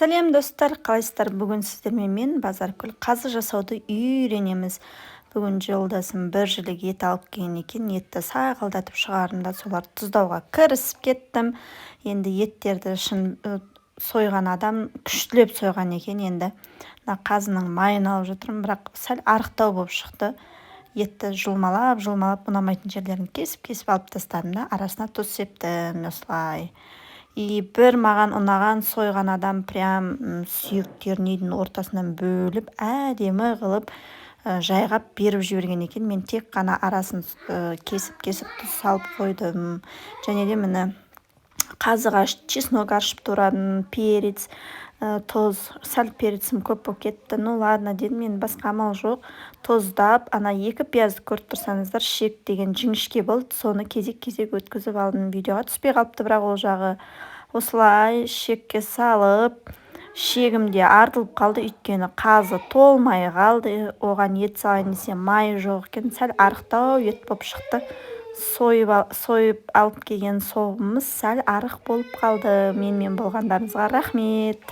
Сәлем достар, қалайсыздар? Бүгін сіздермен мен Базаркүл қазы жасауды үйренеміз. Бүгін жолдасым бір жілік ет алып келген екен. Етті сағылдатып шығарында соларды тұздауға кірісіп кеттім. Енді еттерді сойған адам күштілеп сойған екен. Енді қазының майын алып жатырмын, бірақ сәл арықтау болып шықты. Етті жұлмалап ұнамайтын жерлерін кесіп алып тастадым да арасына тұз септім осылай. И бір маған ұнаған сойған адам прям сүйектерін ортасынан бөліп әдемі қылып жайғап беріп жіберген екен. Мен тек қана арасын кесіп тұз салып қойдым. Және де міне қазыға чеснок аршып турадым, перец, тұз, сәл перецім көп болып кетті. Ну ладно дедім, мен басқа амал жоқ. Тұздап, ана 2 пиязды көріп тұрсаңыздар, шек деген жіңішке болды. Соны кезек өткізіп алдым. Видеоға түспей қалыпты, бірақ ол жағы осылай шекке салып, шегімде артылып қалды, өйткені қазы толмай қалды. Оған ет салайын десем, майы жоқ екен, сәл арықтау ет болып шықты. Сойып алып келген соғымыз сәл арық болып қалды. Менімен болғандарыңызға рахмет.